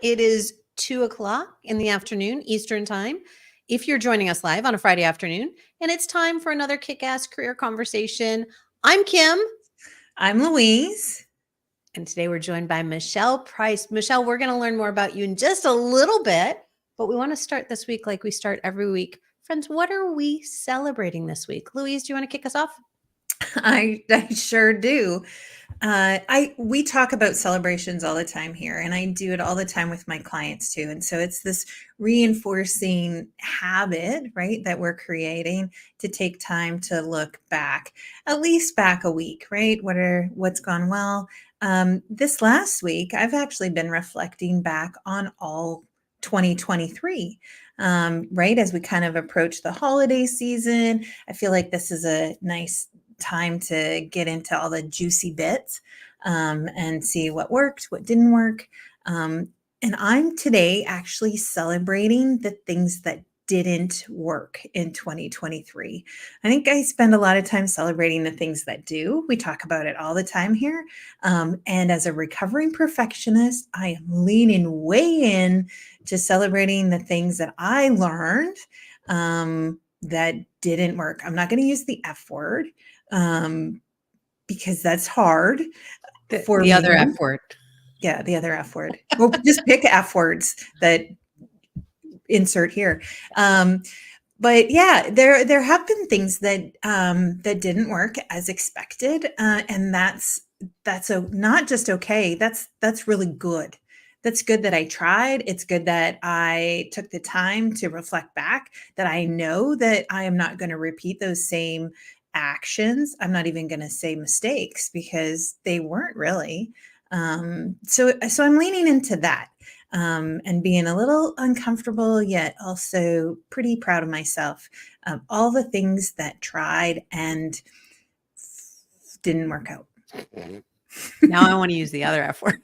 It is 2:00 in the afternoon, Eastern time. If you're joining us live on a Friday afternoon, and it's time for another kick-ass career conversation. I'm Kim. I'm Louise. And today we're joined by Michele Price. Michele, we're going to learn more about you in just a little bit, but we want to start this week like we start every week. Friends, what are we celebrating this week? Louise, do you want to kick us off? I sure do. We talk about celebrations all the time here, and I do it all the time with my clients too. And so it's this reinforcing habit, right, that we're creating to take time to look back, at least back a week, right? What's gone well. This last week, I've actually been reflecting back on all 2023. Right as we kind of approach the holiday season, I feel like this is a nice time to get into all the juicy bits and see what worked, what didn't work. And I'm today actually celebrating the things that didn't work in 2023. I think I spend a lot of time celebrating the things that do. We talk about it all the time here. And as a recovering perfectionist, I am leaning way in to celebrating the things that I learned that didn't work. I'm not going to use the F word because that's hard for the me. other F word. Yeah, the other F word. We'll just pick F words that insert here. But yeah, there have been things that that didn't work as expected, and that's not just okay. That's really good. That's good that I tried. It's good that I took the time to reflect back, that I know that I am not going to repeat those same actions. I'm not even going to say mistakes because they weren't really. So I'm leaning into that and being a little uncomfortable, yet also pretty proud of myself. All the things that tried and didn't work out. Now I want to use the other F word.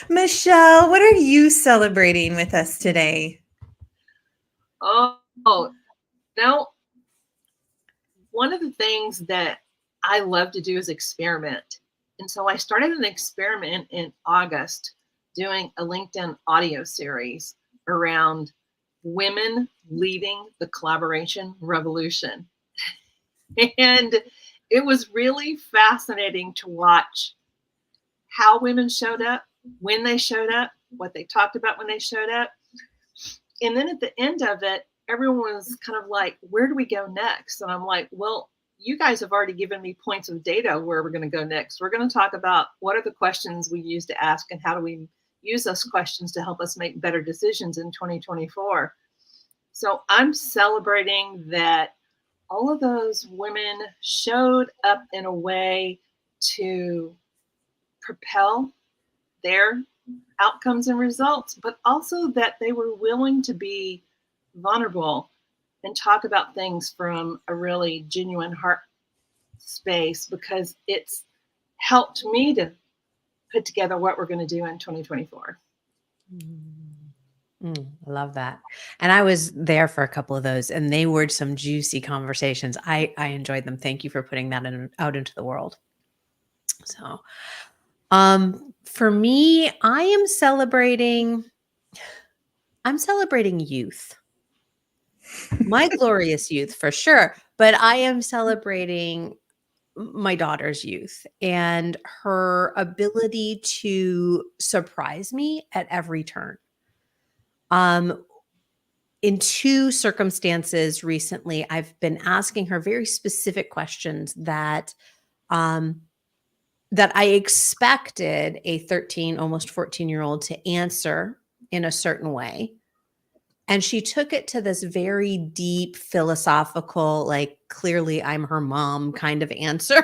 Michele, what are you celebrating with us today? Oh, now, one of the things that I love to do is experiment. And so I started an experiment in August doing a LinkedIn audio series around women leading the collaboration revolution. And it was really fascinating to watch how women showed up, when they showed up, what they talked about when they showed up. And then at the end of it, everyone was kind of like, where do we go next? And I'm like, well, you guys have already given me points of data where we're going to go next. We're going to talk about what are the questions we use to ask and how do we use those questions to help us make better decisions in 2024. So I'm celebrating that all of those women showed up in a way to propel their outcomes and results, but also that they were willing to be vulnerable and talk about things from a really genuine heart space, because it's helped me to put together what we're going to do in 2024. I love that. And I was there for a couple of those, and they were some juicy conversations. I enjoyed them. Thank you for putting that out into the world. So, for me, I'm celebrating youth. My glorious youth for sure, but I am celebrating my daughter's youth and her ability to surprise me at every turn. In two circumstances recently, I've been asking her very specific questions that I expected a 13, almost 14-year-old to answer in a certain way. And she took it to this very deep, philosophical, like, clearly I'm her mom kind of answer.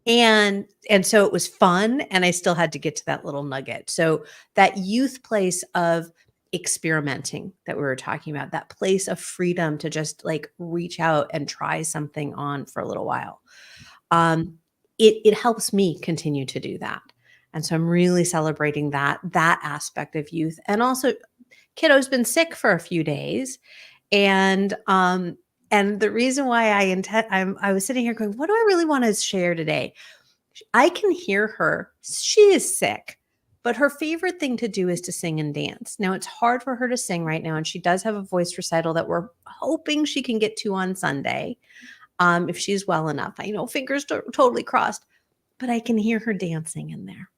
And so it was fun, and I still had to get to that little nugget. So that youth place of experimenting that we were talking about, that place of freedom to just like reach out and try something on for a little while. It helps me continue to do that. And so I'm really celebrating that aspect of youth. And also, kiddo's been sick for a few days. And the reason why I was sitting here going, what do I really want to share today? I can hear her. She is sick, but her favorite thing to do is to sing and dance. Now, it's hard for her to sing right now, and she does have a voice recital that we're hoping she can get to on Sunday, if she's well enough. I know, fingers totally crossed, but I can hear her dancing in there.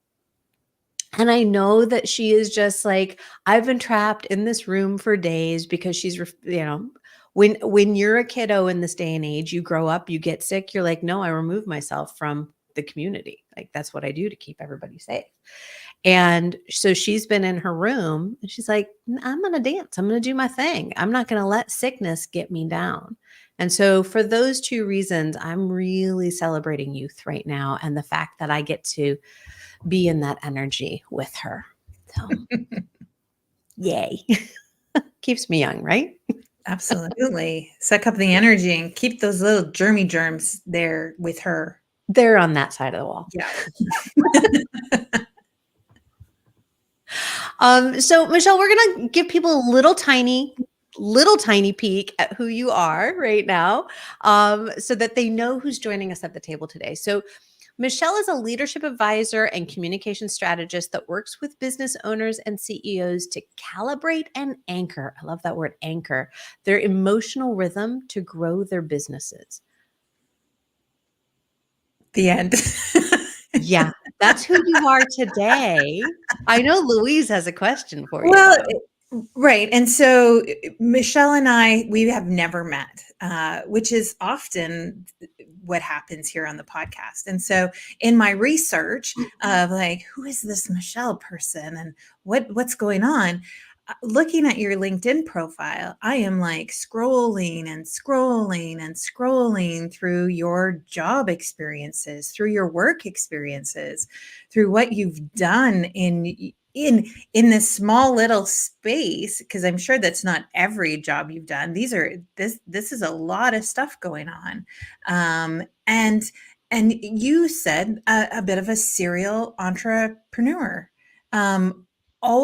And I know that she is just like, I've been trapped in this room for days because she's, when you're a kiddo in this day and age, you grow up, you get sick, you're like, no, I remove myself from the community. Like, that's what I do to keep everybody safe. And so she's been in her room and she's like, I'm going to dance. I'm going to do my thing. I'm not going to let sickness get me down. And so for those two reasons, I'm really celebrating youth right now and the fact that I get to be in that energy with her. So, yay. Keeps me young, right? Absolutely. Suck up the energy and keep those little germs there with her. They're on that side of the wall. Yeah. So Michele, we're going to give people a little tiny peek at who you are right now, so that they know who's joining us at the table today. So Michele is a leadership advisor and communication strategist that works with business owners and CEOs to calibrate and anchor. I love that word, anchor, their emotional rhythm to grow their businesses. The end. Yeah, that's who you are today. I know Louise has a question for you. Well, right. And so Michele and I, we have never met, which is often what happens here on the podcast. And so in my research of like, who is this Michele person and what's going on? Looking at your LinkedIn profile, I am like scrolling and scrolling and scrolling through your job experiences, through your work experiences, through what you've done in this small little space, because I'm sure that's not every job you've done. This is a lot of stuff going on. And you said a bit of a serial entrepreneur.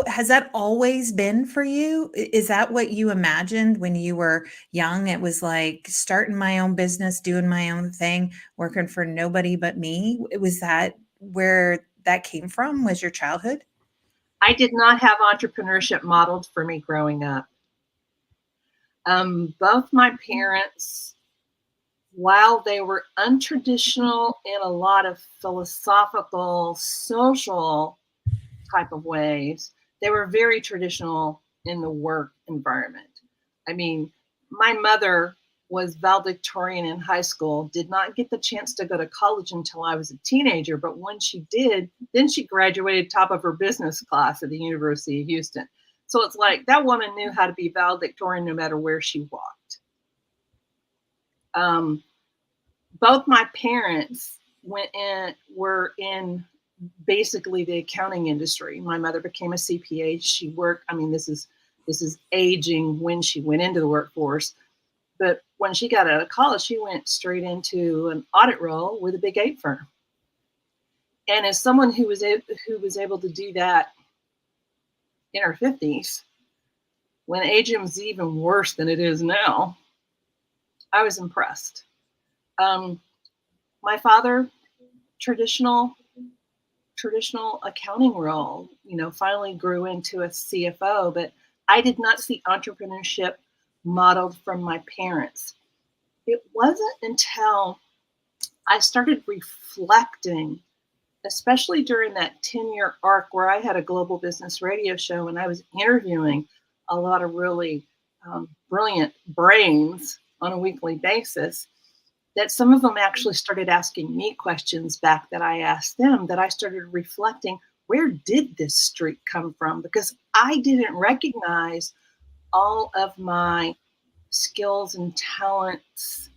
Has that always been for you? Is that what you imagined when you were young? It was like starting my own business, doing my own thing, working for nobody but me. Was that where that came from? Was your childhood? I did not have entrepreneurship modeled for me growing up. Both my parents, while they were untraditional in a lot of philosophical, social type of ways, they were very traditional in the work environment. I mean, my mother was valedictorian in high school, did not get the chance to go to college until I was a teenager, but when she did, then she graduated top of her business class at the University of Houston. So it's like that woman knew how to be valedictorian no matter where she walked. Both my parents were in basically the accounting industry. My mother became a CPA. She worked, I mean, this is aging when she went into the workforce. But when she got out of college, she went straight into an audit role with a big 8 firm. And as someone who was able to do that in her 50s, when aging was even worse than it is now, I was impressed. My father, traditional accounting role, finally grew into a CFO, but I did not see entrepreneurship modeled from my parents. It wasn't until I started reflecting, especially during that 10-year arc where I had a global business radio show and I was interviewing a lot of really brilliant brains on a weekly basis, that some of them actually started asking me questions back that I asked them, that I started reflecting, where did this streak come from? Because I didn't recognize all of my skills and talents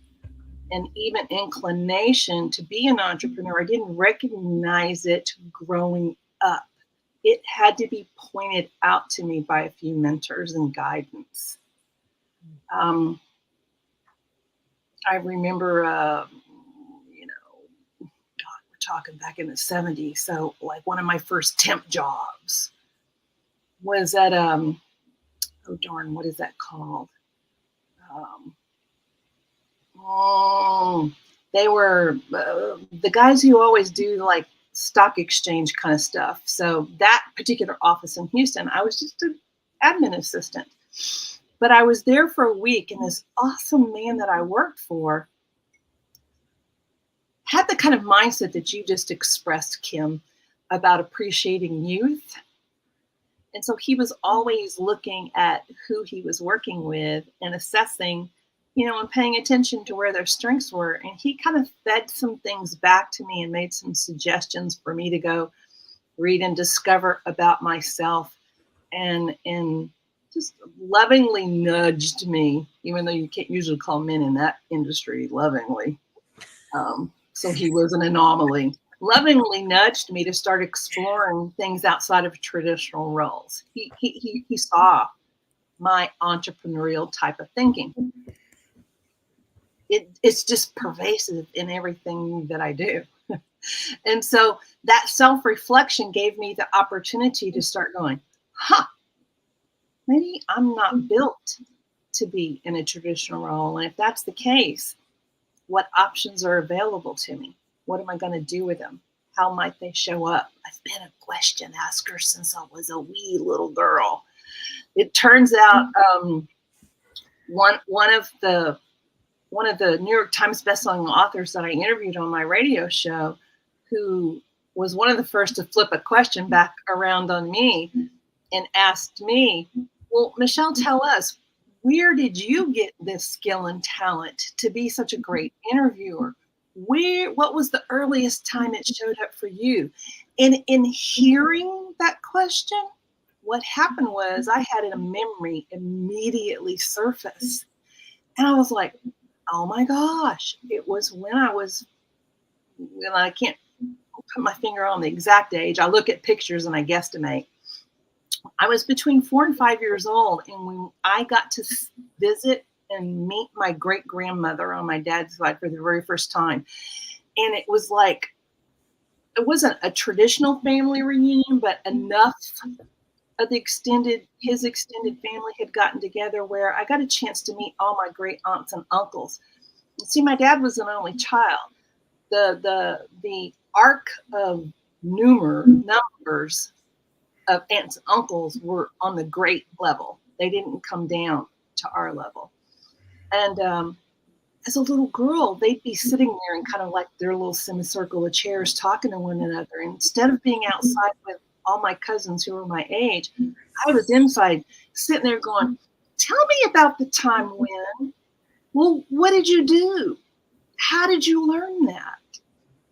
and even inclination to be an entrepreneur. I didn't recognize it growing up. It had to be pointed out to me by a few mentors and guidance. I remember, we're talking back in the 70s. So like one of my first temp jobs was at, oh darn, what is that called? They were the guys who always do like stock exchange kind of stuff. So that particular office in Houston, I was just an admin assistant. But I was there for a week, and this awesome man that I worked for had the kind of mindset that you just expressed, Kim, about appreciating youth. And so he was always looking at who he was working with and assessing, and paying attention to where their strengths were. And he kind of fed some things back to me and made some suggestions for me to go read and discover about myself, and just lovingly nudged me, even though you can't usually call men in that industry lovingly. So he was an anomaly. Lovingly nudged me to start exploring things outside of traditional roles. He saw my entrepreneurial type of thinking. It's just pervasive in everything that I do. And so that self-reflection gave me the opportunity to start going, maybe I'm not built to be in a traditional role. And if that's the case, what options are available to me? What am I going to do with them? How might they show up? I've been a question asker since I was a wee little girl. It turns out one of the New York Times bestselling authors that I interviewed on my radio show, who was one of the first to flip a question back around on me and asked me, well, Michele, tell us, where did you get this skill and talent to be such a great interviewer? What was the earliest time it showed up for you? And in hearing that question, what happened was I had a memory immediately surface. And I was like, oh my gosh, it was when I can't put my finger on the exact age. I look at pictures and I guesstimate. I was between 4 and 5 years old, and when I got to visit and meet my great grandmother on my dad's side for the very first time, and it was like, it wasn't a traditional family reunion, but enough of his extended family had gotten together where I got a chance to meet all my great aunts and uncles. And see, my dad was an only child. The arc of numbers of aunts and uncles were on the great level. They didn't come down to our level. And as a little girl, they'd be sitting there in kind of like their little semicircle of chairs talking to one another. And instead of being outside with all my cousins who were my age, I was inside sitting there going, tell me about the time when. Well, what did you do? How did you learn that?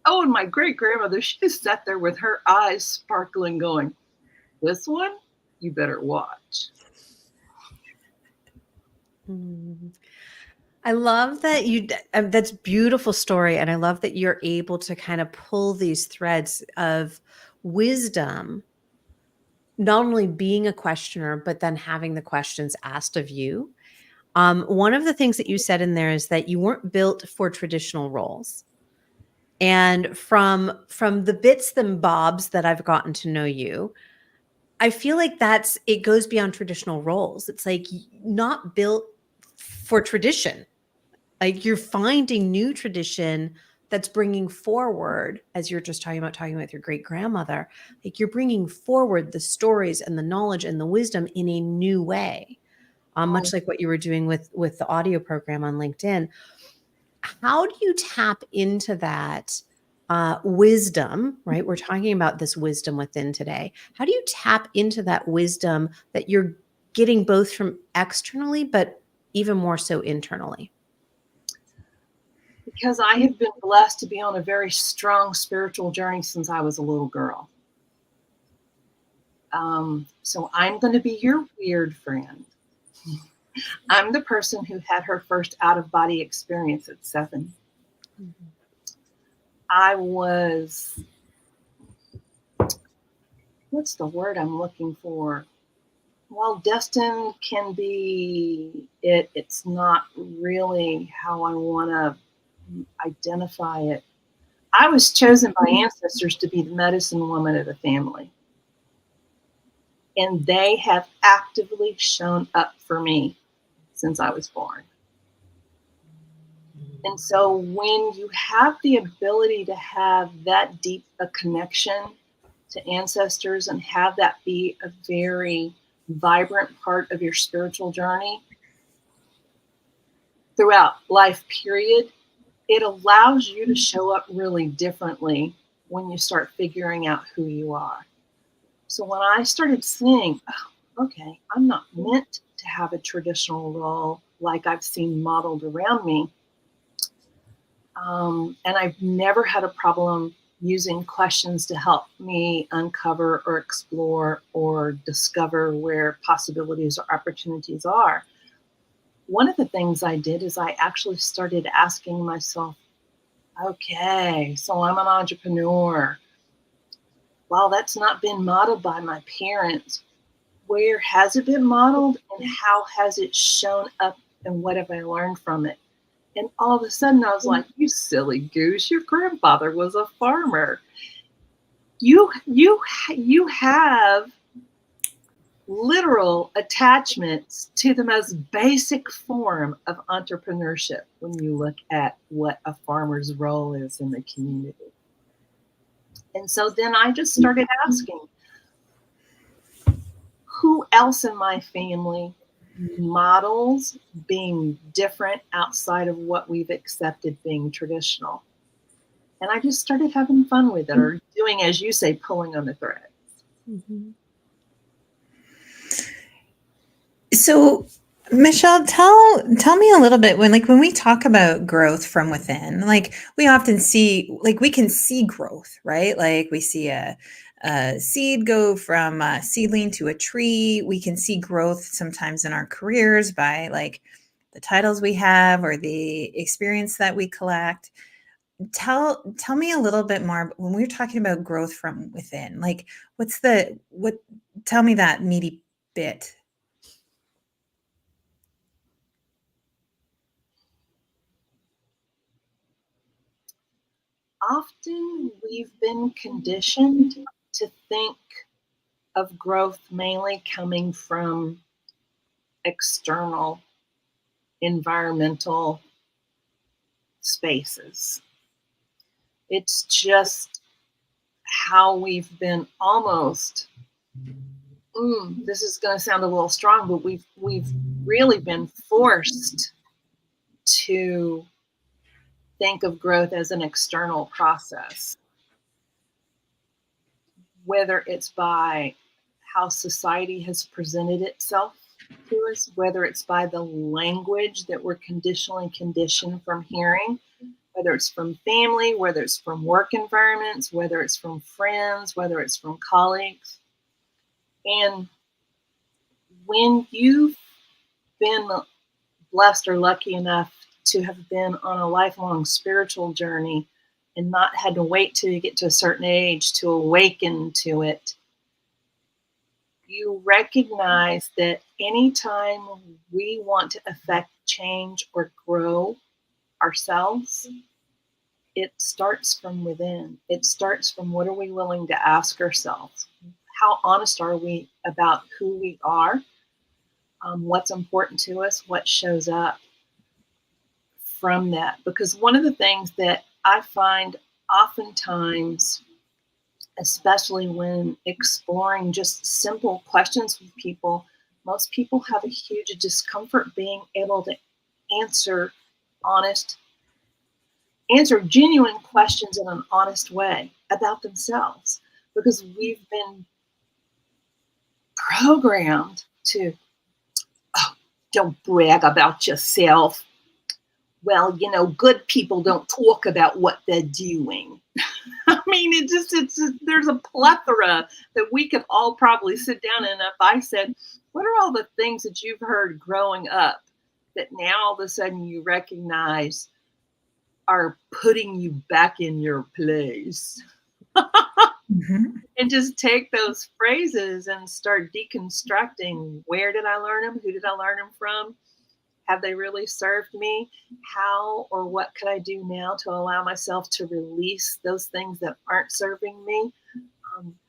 Oh, and my great grandmother, she just sat there with her eyes sparkling going, this one, you better watch. I love that that's a beautiful story. And I love that you're able to kind of pull these threads of wisdom, not only being a questioner, but then having the questions asked of you. One of the things that you said in there is that you weren't built for traditional roles. And from the bits and bobs that I've gotten to know you, I feel like it goes beyond traditional roles. It's like not built for tradition. Like you're finding new tradition that's bringing forward, as you're just talking with your great grandmother, like you're bringing forward the stories and the knowledge and the wisdom in a new way. Much like what you were doing with the audio program on LinkedIn. How do you tap into that wisdom, right? We're talking about this wisdom within today. How do you tap into that wisdom that you're getting both from externally, but even more so internally? Because I have been blessed to be on a very strong spiritual journey since I was a little girl. So I'm going to be your weird friend. I'm the person who had her first out-of-body experience at 7. Mm-hmm. I was, what's the word I'm looking for? Well, destined can be it's not really how I want to identify it. I was chosen by ancestors to be the medicine woman of the family. And they have actively shown up for me since I was born. And so when you have the ability to have that deep a connection to ancestors and have that be a very vibrant part of your spiritual journey throughout life, period, it allows you to show up really differently when you start figuring out who you are. So when I started seeing, oh, okay, I'm not meant to have a traditional role like I've seen modeled around me. And I've never had a problem using questions to help me uncover or explore or discover where possibilities or opportunities are. One of the things I did is I actually started asking myself, okay, so I'm an entrepreneur. Well, that's not been modeled by my parents. Where has it been modeled and how has it shown up and what have I learned from it? And all of a sudden I was like, you silly goose, your grandfather was a farmer. You have literal attachments to the most basic form of entrepreneurship when you look at what a farmer's role is in the community. And so then I just started asking, who else in my family models being different outside of what we've accepted being traditional? And I just started having fun with it, or doing, as you say, pulling on the thread. Mhm. So, Michele, tell me a little bit when we talk about growth from within, like we often see, like we can see growth, right? Like we see a seed go from a seedling to a tree. We can see growth sometimes in our careers by like the titles we have or the experience that we collect. Tell me a little bit more when we're talking about growth from within. Like what tell me that meaty bit. Often we've been conditioned to think of growth mainly coming from external environmental spaces. It's just how we've been almost, this is going to sound a little strong, but we've really been forced to think of growth as an external process, whether it's by how society has presented itself to us, whether it's by the language that we're conditionally conditioned from hearing, whether it's from family, whether it's from work environments, whether it's from friends, whether it's from colleagues. And when you've been blessed or lucky enough to have been on a lifelong spiritual journey and not had to wait till you get to a certain age to awaken to it, you recognize that anytime we want to affect change or grow ourselves, it starts from within. It starts from what are we willing to ask ourselves? How honest are we about who we are? What's important to us? What shows up from that? Because one of the things that I find oftentimes, especially when exploring just simple questions with people, most people have a huge discomfort being able to answer honest, answer genuine questions in an honest way about themselves, because we've been programmed to, oh, don't brag about yourself. Well, good people don't talk about what they're doing. I mean, it's just, there's a plethora that we could all probably sit down and if I said, what are all the things that you've heard growing up that now all of a sudden you recognize are putting you back in your place? Mm-hmm. And just take those phrases and start deconstructing. Where did I learn them? Who did I learn them from? Have they really served me? How or what could I do now to allow myself to release those things that aren't serving me?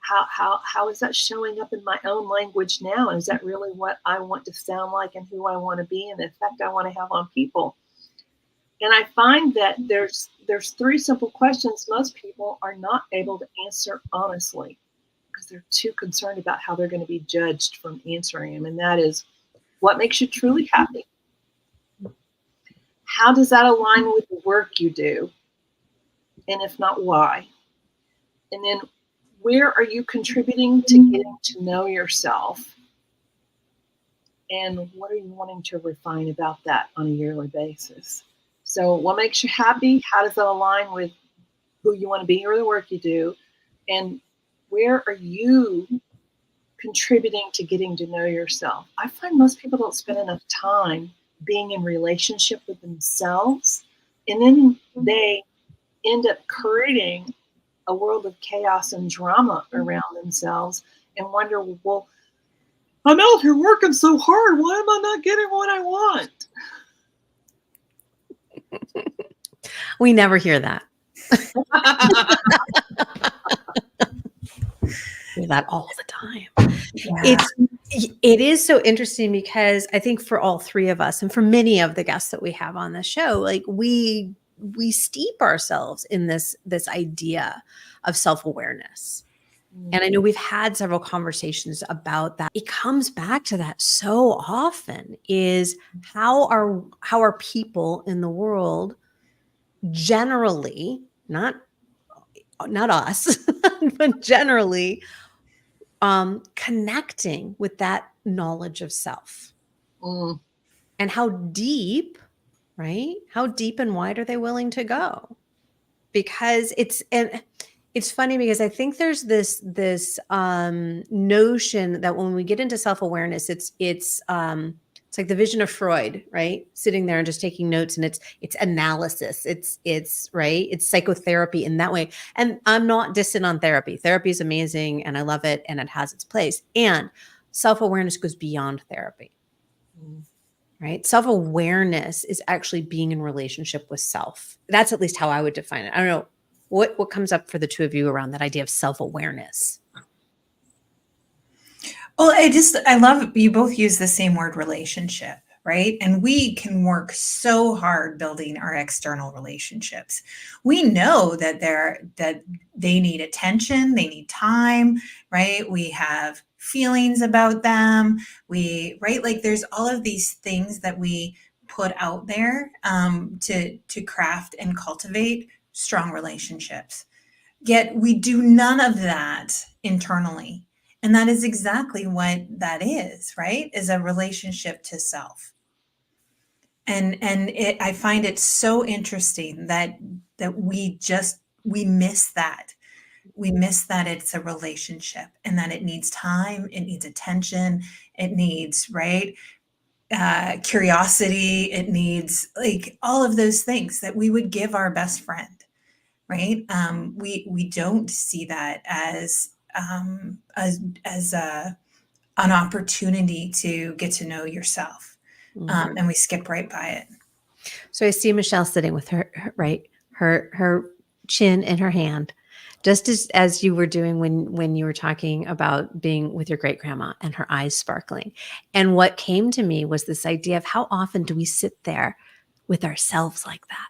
How is that showing up in my own language now? Is that really what I want to sound like and who I want to be and the effect I want to have on people? And I find that there's 3 simple questions most people are not able to answer honestly because they're too concerned about how they're going to be judged from answering them. And that is, what makes you truly happy? How does that align with the work you do? And if not, why? And then, where are you contributing to getting to know yourself? And what are you wanting to refine about that on a yearly basis? So, what makes you happy? How does that align with who you want to be or the work you do? And where are you contributing to getting to know yourself? I find most people don't spend enough time being in relationship with themselves, and then they end up creating a world of chaos and drama around themselves and wonder, well, I'm out here working so hard. Why am I not getting what I want? We never hear that. Hear that all the time. Yeah. It is so interesting because I think for all three of us and for many of the guests that we have on the show, like we steep ourselves in this idea of self-awareness. And I know we've had several conversations about that. It comes back to that so often, is how are people in the world generally, not us, but generally connecting with that knowledge of self, and how deep, right? How deep and wide are they willing to go? Because it's funny because I think there's this notion that when we get into self-awareness, it's like the vision of Freud, right? Sitting there and just taking notes, and it's analysis. It's right. It's psychotherapy in that way. And I'm not dissing on therapy. Therapy is amazing and I love it and it has its place. And self-awareness goes beyond therapy. Right? Self-awareness is actually being in relationship with self. That's at least how I would define it. I don't know what comes up for the two of you around that idea of self-awareness. Well, I love you both use the same word, relationship, right? And we can work so hard building our external relationships. We know that they need attention, they need time, right? We have feelings about them. Right? Like there's all of these things that we put out there to craft and cultivate strong relationships. Yet we do none of that internally. And that is exactly what that is, right? Is a relationship to self. I find it so interesting that we miss that. We miss that it's a relationship and that it needs time, it needs attention, it needs, right? Curiosity, it needs like all of those things that we would give our best friend. Right? We don't see that as an opportunity to get to know yourself, and we skip right by it. So I see Michele sitting with her chin in her hand, just as you were doing when you were talking about being with your great grandma and her eyes sparkling. And what came to me was this idea of how often do we sit there with ourselves like that?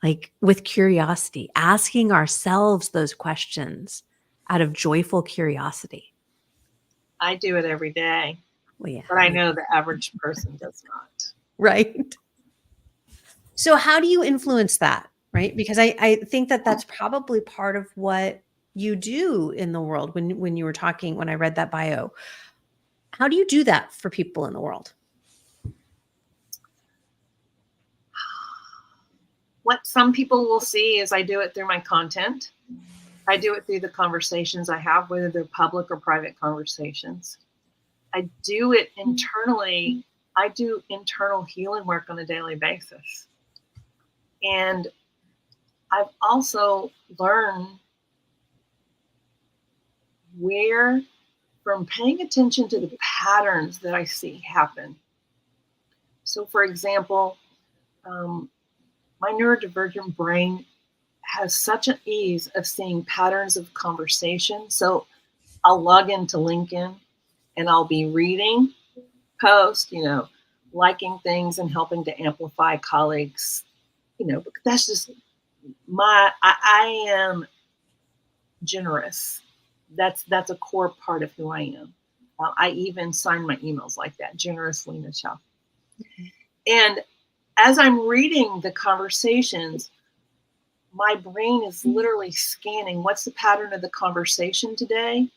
Like with curiosity, asking ourselves those questions out of joyful curiosity. I do it every day, Well, yeah, but I know the average person does not. right. So how do you influence that? Right. Because I think that that's probably part of what you do in the world when you were talking, when I read that bio. How do you do that for people in the world? What some people will see is I do it through my content. I do it through the conversations I have, whether they're public or private conversations. I do it internally. I do internal healing work on a daily basis. And I've also learned where, from paying attention to the patterns that I see happen. So, for example, my neurodivergent brain has such an ease of seeing patterns of conversation. So I'll log into LinkedIn and I'll be reading posts, liking things and helping to amplify colleagues' But that's just I am generous. That's a core part of who I am. I even sign my emails like that, generously, Michele. And as I'm reading the conversations, my brain is literally scanning what's the pattern of the conversation today?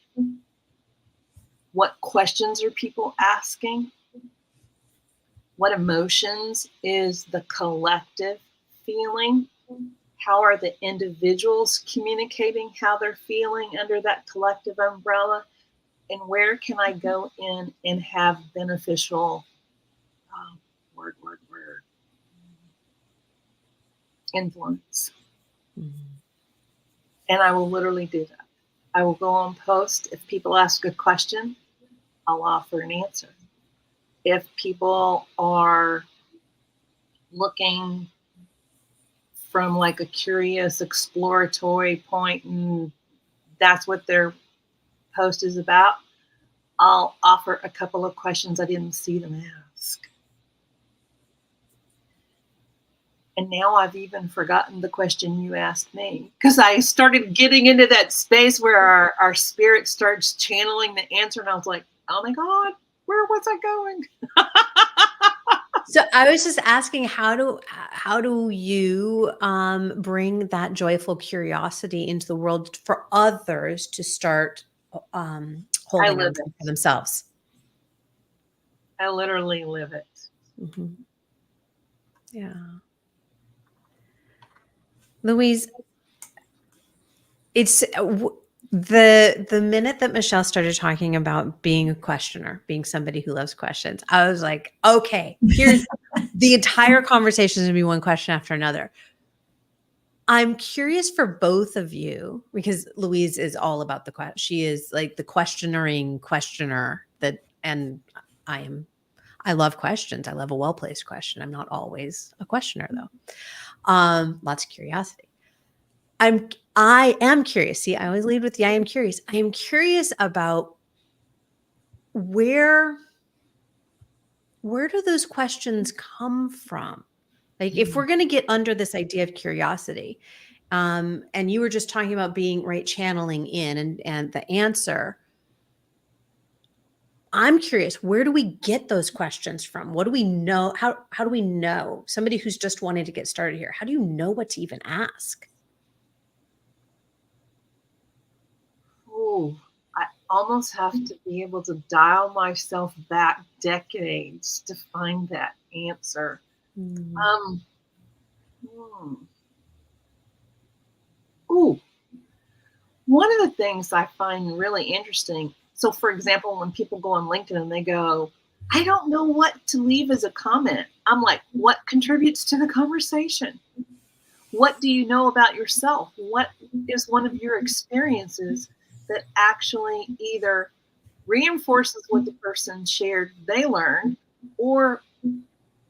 What questions are people asking? What emotions is the collective feeling? How are the individuals communicating how they're feeling under that collective umbrella? And where can I go in and have beneficial word influence? Mm-hmm. And I will literally do that. I will go on post. If people ask a question, I'll offer an answer. If people are looking from like a curious exploratory point and that's what their post is about, I'll offer a couple of questions I didn't see them ask. And now I've even forgotten the question you asked me because I started getting into that space where our spirit starts channeling the answer. And I was like, oh my God, where was I going? So I was just asking, how do you bring that joyful curiosity into the world for others to start I holding on live to it. for themselves? I literally live it. Mm-hmm. Yeah. Louise, it's the minute that Michele started talking about being a questioner, being somebody who loves questions, I was like, okay, here's the entire conversation is gonna be one question after another. I'm curious for both of you because Louise is all about the question. She is like the questioner and I am. I love questions. I love a well-placed question. I'm not always a questioner though. Lots of curiosity. I am curious. See, I always lead with the I am curious. I am curious about where do those questions come from? Like if we're going to get under this idea of curiosity, and you were just talking about being right channeling in and the answer, I'm curious, where do we get those questions from? What do we know? How do we know somebody who's just wanting to get started here? How do you know what to even ask? Oh, I almost have to be able to dial myself back decades to find that answer. Mm. Um, hmm. Ooh, one of the things I find really interesting. So, for example, when people go on LinkedIn and they go, I don't know what to leave as a comment. I'm like, what contributes to the conversation? What do you know about yourself? What is one of your experiences that actually either reinforces what the person shared they learned, or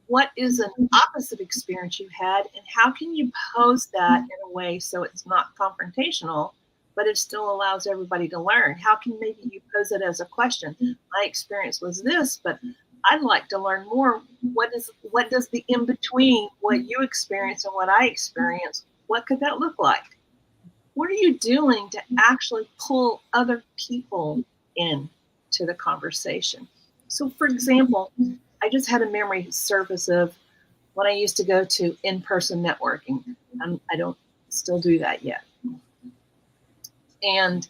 what is an opposite experience you had, and how can you pose that in a way so it's not confrontational, but it still allows everybody to learn? How can maybe you pose it as a question? My experience was this, but I'd like to learn more. What does the in between what you experience and what I experience? What could that look like? What are you doing to actually pull other people in to the conversation? So, for example, I just had a memory surface of when I used to go to in-person networking. I don't still do that yet. And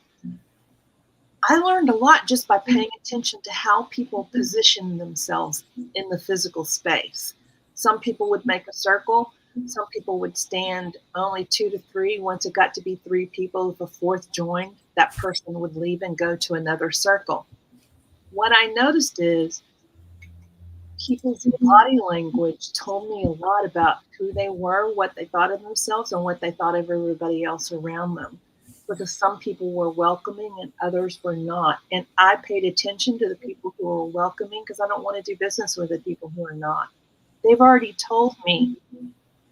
I learned a lot just by paying attention to how people position themselves in the physical space. Some people would make a circle. Some people would stand only 2 to 3. Once it got to be 3 people, if a fourth joined, that person would leave and go to another circle. What I noticed is people's body language told me a lot about who they were, what they thought of themselves, and what they thought of everybody else around them. Because some people were welcoming and others were not. And I paid attention to the people who were welcoming because I don't want to do business with the people who are not. They've already told me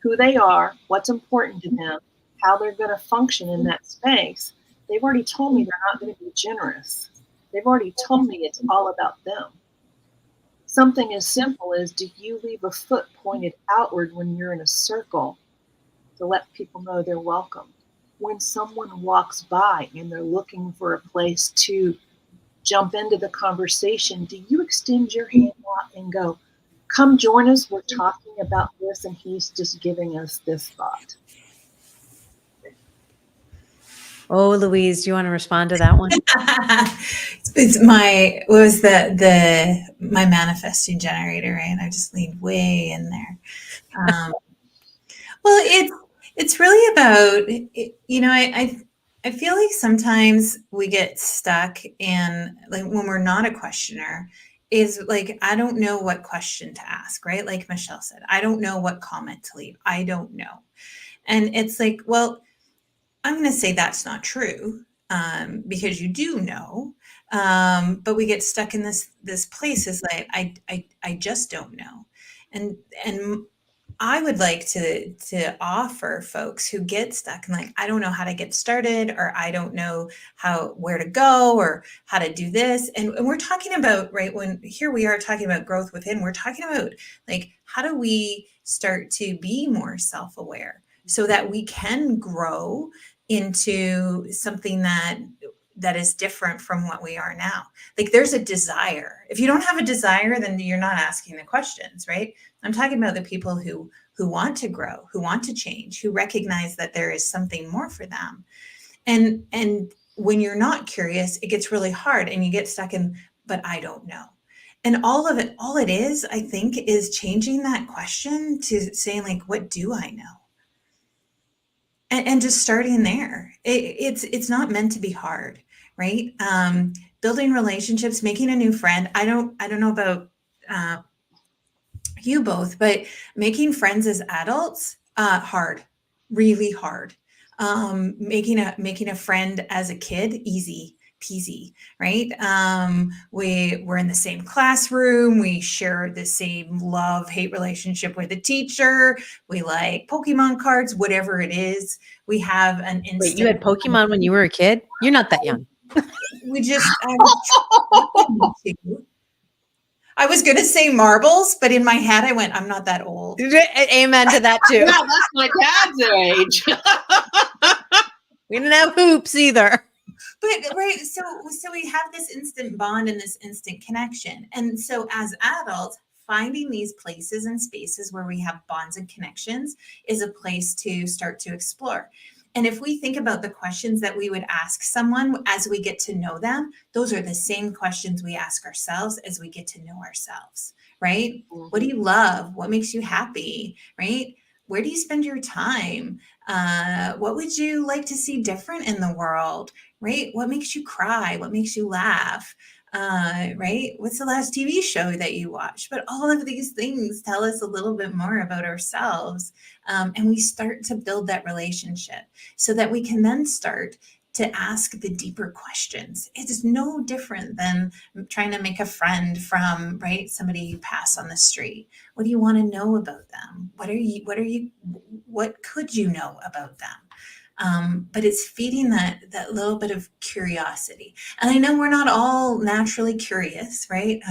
who they are, what's important to them, how they're going to function in that space. They've already told me they're not going to be generous. They've already told me it's all about them. Something as simple as, do you leave a foot pointed outward when you're in a circle? to let people know they're welcome. When someone walks by and they're looking for a place to jump into the conversation, do you extend your hand out and go, come join us? We're talking about this, and he's just giving us this thought. Oh, Louise, do you want to respond to that one? It's my what was the my manifesting generator, right? I just leaned way in there. Well, it's really about I feel like sometimes we get stuck in, like, when we're not a questioner, is like, I don't know what question to ask, right? Like Michele said, I don't know what comment to leave. I don't know. And it's like, well, I'm going to say that's not true, because you do know, but we get stuck in this place. Is like, I just don't know, and I would like to offer folks who get stuck and like, I don't know how to get started, or I don't know where to go, or how to do this. And we're talking about, right, when here we are talking about growth within, we're talking about, like, how do we start to be more self-aware so that we can grow into something that is different from what we are now. Like, there's a desire. If you don't have a desire, then you're not asking the questions, right? I'm talking about the people who want to grow, who want to change, who recognize that there is something more for them. And when you're not curious, it gets really hard and you get stuck in, but I don't know. And all it is, I think, is changing that question to saying, like, what do I know? And just starting there. It's not meant to be hard, right? Building relationships, making a new friend. I don't know about you both, but making friends as adults, hard, really hard. Making a friend as a kid, easy peasy, right? We're in the same classroom. We share the same love-hate relationship with a teacher. We like Pokemon cards, whatever it is. We have an instant. Wait, you had Pokemon when you were a kid? You're not that young. We just. I was going to say marbles, but in my head I went, I'm not that old. Amen to that too. Yeah, that's my dad's age. We didn't have hoops either. But right, so we have this instant bond and this instant connection. And so as adults, finding these places and spaces where we have bonds and connections is a place to start to explore. And if we think about the questions that we would ask someone as we get to know them, those are the same questions we ask ourselves as we get to know ourselves, right? Mm-hmm. What do you love? What makes you happy, right? Where do you spend your time? What would you like to see different in the world, right? What makes you cry? What makes you laugh? Right? What's the last TV show that you watched? But all of these things tell us a little bit more about ourselves. And we start to build that relationship so that we can then start to ask the deeper questions. It is no different than trying to make a friend from, right, somebody you pass on the street. What do you want to know about them? What could you know about them? But it's feeding that little bit of curiosity. And I know we're not all naturally curious, right?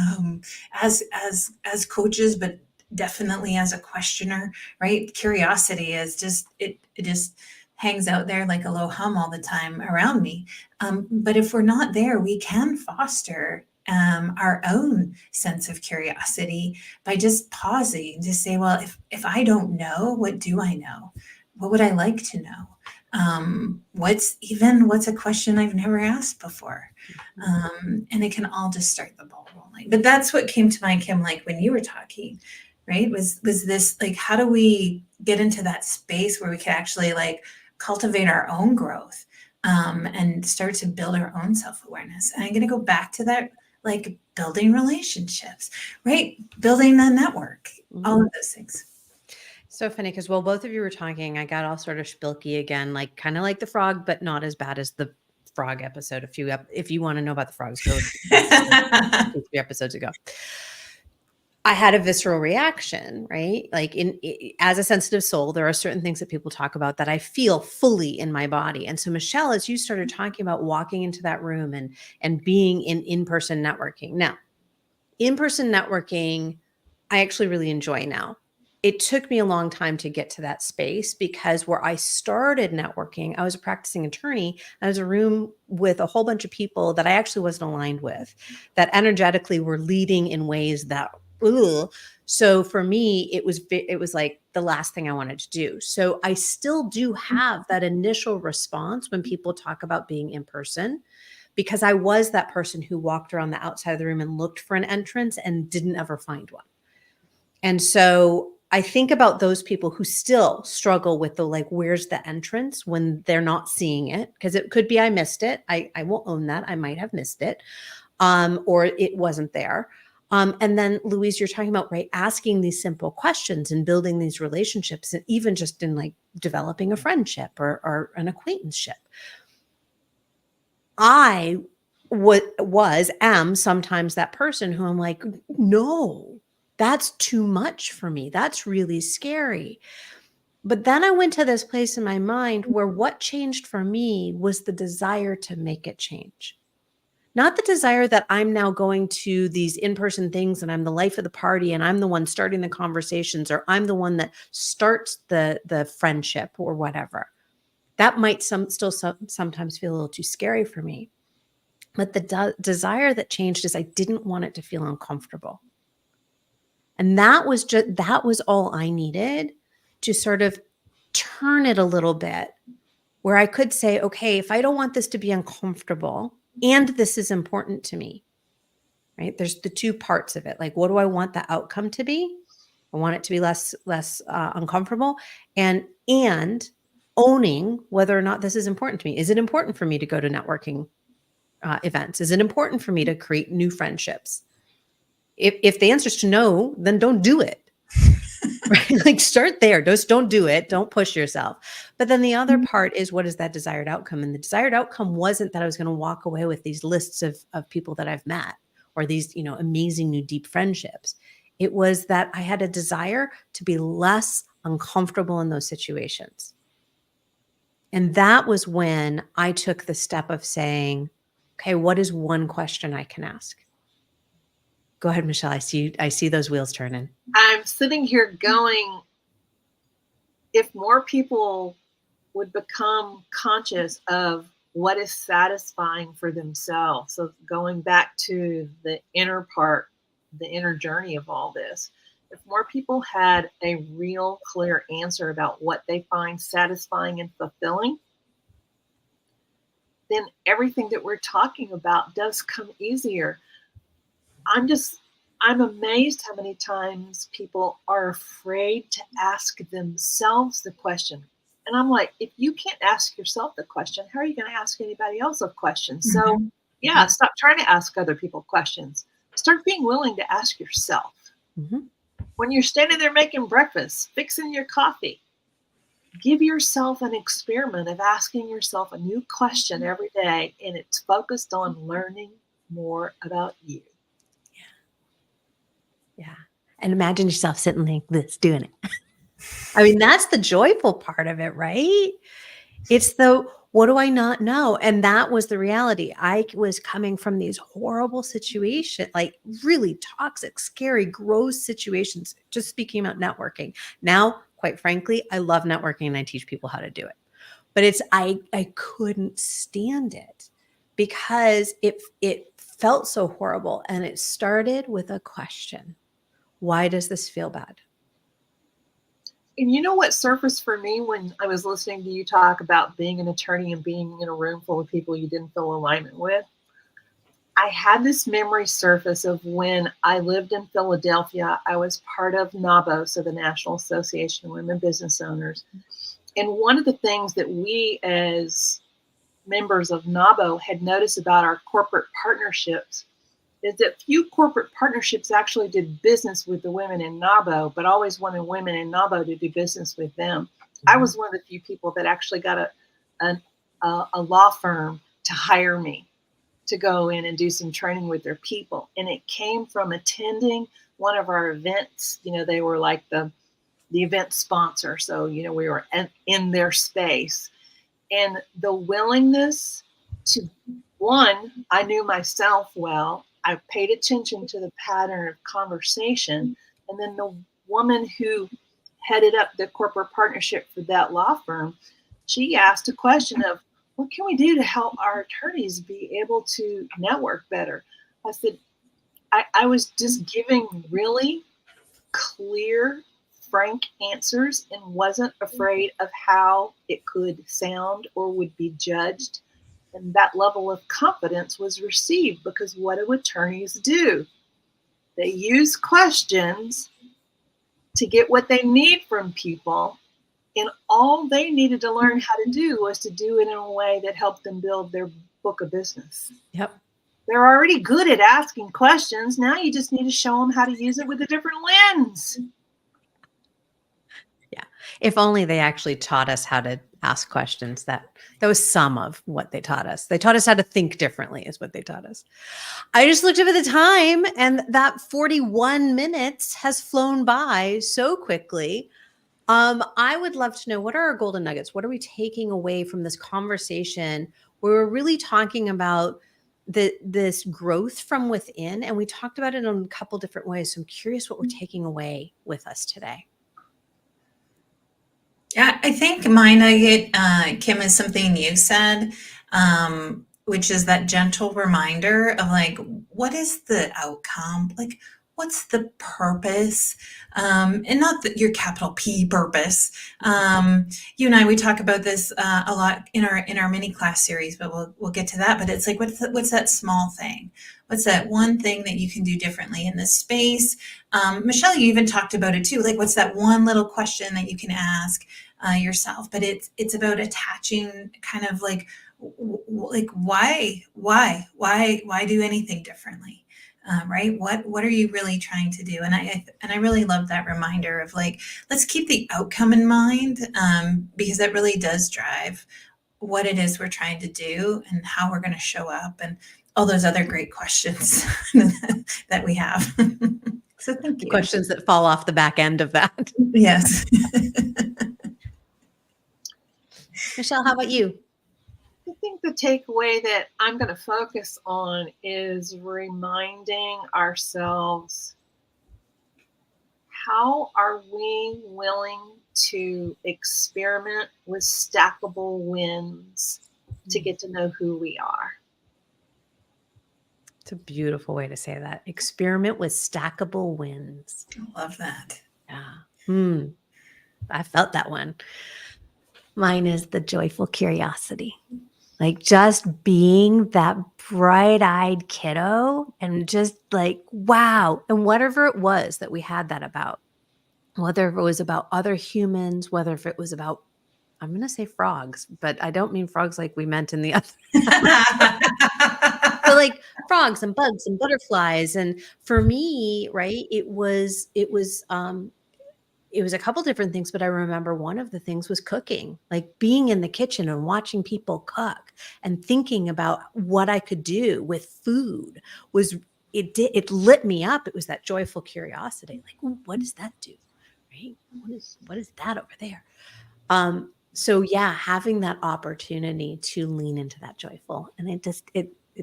As coaches, but definitely as a questioner, right? Curiosity is just, it just hangs out there like a low hum all the time around me. But if we're not there, we can foster our own sense of curiosity by just pausing to say, well, if I don't know, what do I know? What would I like to know? What's a question I've never asked before? And it can all just start the ball rolling. But that's what came to mind, Kim, like when you were talking, right? Was this, like, how do we get into that space where we can actually, like, cultivate our own growth, and start to build our own self-awareness? And I'm going to go back to that, like, building relationships, right? Building a network, all of those things. So funny, because while both of you were talking, I got all sort of spilky again, like kind of like the frog, but not as bad as the frog episode. If you want to know about the frogs, go 2-3 episodes ago. I had a visceral reaction, right? Like as a sensitive soul, there are certain things that people talk about that I feel fully in my body. And so, Michele, as you started talking about walking into that room and being in-person networking. Now, in-person networking, I actually really enjoy now. it took me a long time to get to that space, because where I started networking, I was a practicing attorney. I was in a room with a whole bunch of people that I actually wasn't aligned with, that energetically were leading in ways that, ugh. So for me, it was like the last thing I wanted to do. So I still do have that initial response when people talk about being in person, because I was that person who walked around the outside of the room and looked for an entrance and didn't ever find one. And so I think about those people who still struggle with the, like, where's the entrance when they're not seeing it? Because it could be I missed it. I will own that. I might have missed it, or it wasn't there. And then, Louise, you're talking about, right, asking these simple questions and building these relationships, and even just in like developing a friendship or an acquaintanceship. I am sometimes that person who I'm like, no, that's too much for me. That's really scary. But then I went to this place in my mind where what changed for me was the desire to make it change. Not the desire that I'm now going to these in-person things and I'm the life of the party and I'm the one starting the conversations, or I'm the one that starts the friendship or whatever. That might sometimes feel a little too scary for me. But the desire that changed is I didn't want it to feel uncomfortable. And that was all I needed to sort of turn it a little bit, where I could say, okay, if I don't want this to be uncomfortable and this is important to me, right? There's the two parts of it. Like, what do I want the outcome to be? I want it to be less uncomfortable, and owning whether or not this is important to me. Is it important for me to go to networking events? Is it important for me to create new friendships? If the answer is to no, then don't do it. Right? Like, start there. Just don't do it. Don't push yourself. But then the other part is, what is that desired outcome? And the desired outcome wasn't that I was going to walk away with these lists of people that I've met, or these, amazing new deep friendships. It was that I had a desire to be less uncomfortable in those situations. And that was when I took the step of saying, okay, what is one question I can ask? Go ahead, Michele. I see those wheels turning. I'm sitting here going, if more people would become conscious of what is satisfying for themselves. So going back to the inner part, the inner journey of all this, if more people had a real clear answer about what they find satisfying and fulfilling, then everything that we're talking about does come easier. I'm amazed how many times people are afraid to ask themselves the question. And I'm like, if you can't ask yourself the question, how are you going to ask anybody else a question? So, yeah, stop trying to ask other people questions. Start being willing to ask yourself. Mm-hmm. When you're standing there making breakfast, fixing your coffee, give yourself an experiment of asking yourself a new question every day, and it's focused on learning more about you. Yeah. And imagine yourself sitting like this doing it. I mean, that's the joyful part of it, right? It's the, what do I not know? And that was the reality. I was coming from these horrible situations, like really toxic, scary, gross situations, just speaking about networking. Now, quite frankly, I love networking and I teach people how to do it. But I couldn't stand it because it felt so horrible. And it started with a question. Why does this feel bad? And you know what surfaced for me when I was listening to you talk about being an attorney and being in a room full of people you didn't feel alignment with? I had this memory surface of when I lived in Philadelphia. I was part of NABO, so the National Association of Women Business Owners. And one of the things that we as members of NABO had noticed about our corporate partnerships is that few corporate partnerships actually did business with the women in NABO, but always wanted women in NABO to do business with them. Mm-hmm. I was one of the few people that actually got a law firm to hire me to go in and do some training with their people. And it came from attending one of our events. They were like the event sponsor. So, we were in their space. And the willingness to, one, I knew myself well. I paid attention to the pattern of conversation. And then the woman who headed up the corporate partnership for that law firm, she asked a question of, what can we do to help our attorneys be able to network better? I said, I was just giving really clear, frank answers and wasn't afraid of how it could sound or would be judged. And that level of confidence was received because what do attorneys do? They use questions to get what they need from people. And all they needed to learn how to do was to do it in a way that helped them build their book of business. Yep. They're already good at asking questions. Now you just need to show them how to use it with a different lens. Yeah. If only they actually taught us how to ask questions. That was some of what they taught us. They taught us how to think differently is what they taught us. I just looked over the time and that 41 minutes has flown by so quickly. I would love to know, what are our golden nuggets? What are we taking away from this conversation where we're really talking about this growth from within? And we talked about it in a couple different ways. So I'm curious what we're taking away with us today. Yeah, I think my nugget, Kim, is something you said, which is that gentle reminder of like, what is the outcome? Like, what's the purpose? And not your capital P purpose. You and I, we talk about this a lot in our mini class series, but we'll get to that. But it's like, what's that small thing? What's that one thing that you can do differently in this space? Michele, you even talked about it too. Like, what's that one little question that you can ask yourself? But it's about attaching kind of like why do anything differently? Right? What are you really trying to do? And I really love that reminder of like, let's keep the outcome in mind, because that really does drive what it is we're trying to do and how we're going to show up and all those other great questions that we have. So thank you. Questions that fall off the back end of that. Yes. Michele, how about you? I think the takeaway that I'm going to focus on is reminding ourselves, how are we willing to experiment with stackable wins to get to know who we are? It's a beautiful way to say that. Experiment with stackable wins. I love that. Yeah. I felt that one. Mine is the joyful curiosity. Like just being that bright-eyed kiddo and just like, wow. And whatever it was that we had that about, whether it was about other humans, whether if it was about, I'm going to say frogs, but I don't mean frogs like we meant in the other. But like frogs and bugs and butterflies. And for me, right, it was a couple different things, but I remember one of the things was cooking, like being in the kitchen and watching people cook and thinking about what I could do with food it lit me up. It was that joyful curiosity. Like, ooh, what does that do? Right? What is that over there? So yeah, having that opportunity to lean into that joyful, and it's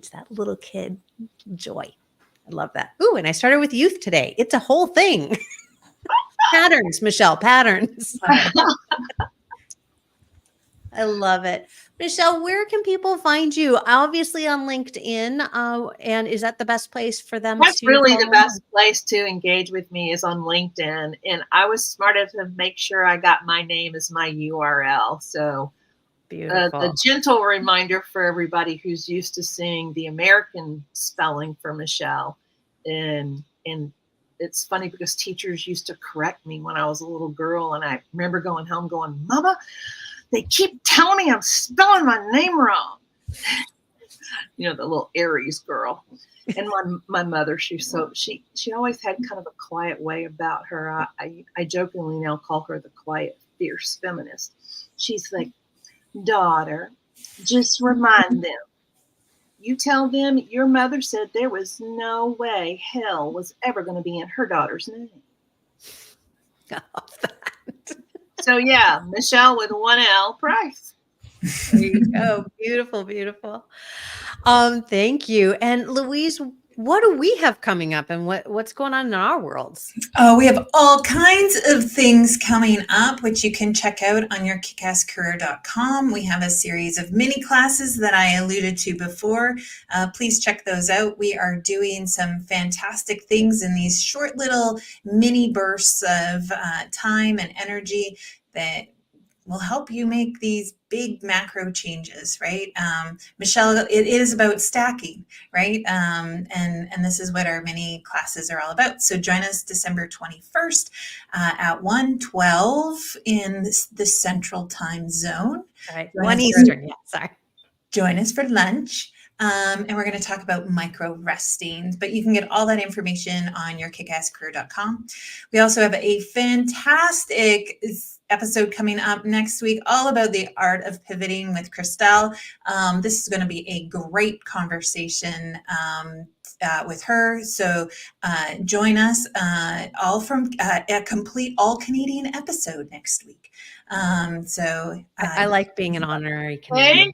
that little kid joy. I love that. Ooh, and I started with youth today. It's a whole thing. Patterns, Michele, patterns. I love it. Michele, where can people find you? Obviously on LinkedIn. And is that the best place for them That's to really the follow best place to engage with me is on LinkedIn. And I was smart enough to make sure I got my name as my URL. So Beautiful. a gentle reminder for everybody who's used to seeing the American spelling for Michele. And it's funny because teachers used to correct me when I was a little girl. And I remember going home going, Mama, they keep telling me I'm spelling my name wrong. You know, the little Aries girl. And my mother, she always had kind of a quiet way about her. I jokingly now call her the quiet, fierce feminist. She's like, daughter, just remind them. You tell them your mother said there was no way hell was ever going to be in her daughter's name. I love that. So yeah, Michele with 1L Price. There you go. Beautiful, beautiful. Thank you. And Louise, what do we have coming up, and what's going on in our worlds? Oh, we have all kinds of things coming up, which you can check out on your kickasscareer.com. We have a series of mini classes that I alluded to before. Please check those out. We are doing some fantastic things in these short little mini bursts of time and energy that will help you make these big macro changes, right? Michele, it is about stacking, right? And this is what our mini classes are all about. So join us December 21st at 1:12 in the Central Time Zone. All right, Join 1 us Eastern. Yeah, sorry. join us for lunch. And we're going to talk about micro resting, but you can get all that information on your kickasscareer.com. We also have a fantastic episode coming up next week, all about the art of pivoting with Christelle. This is going to be a great conversation with her. So join us all from a complete all Canadian episode next week. I like being an honorary Hey, Canadian.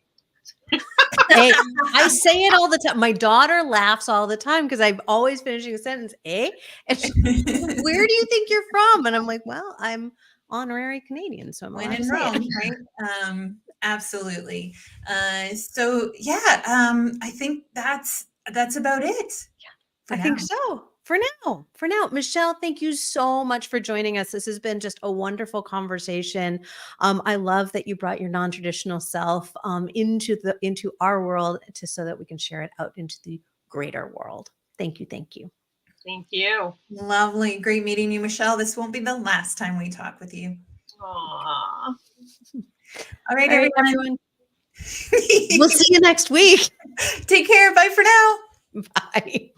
Hey, I say it all the time. My daughter laughs all the time because I'm always finishing a sentence, eh? And she's like, where do you think you're from? And I'm like, well, I'm honorary Canadian, so I'm when allowed to in say Rome, it. right? Absolutely. So yeah, I think that's about it. I think so. For now, Michele, thank you so much for joining us. This has been just a wonderful conversation. I love that you brought your non-traditional self into our world so that we can share it out into the greater world. Thank you. Thank you. thank you. Lovely. Great meeting you, Michele. This won't be the last time we talk with you. Aww. All right, All right, everyone. We'll see you next week. Take care. Bye for now. Bye.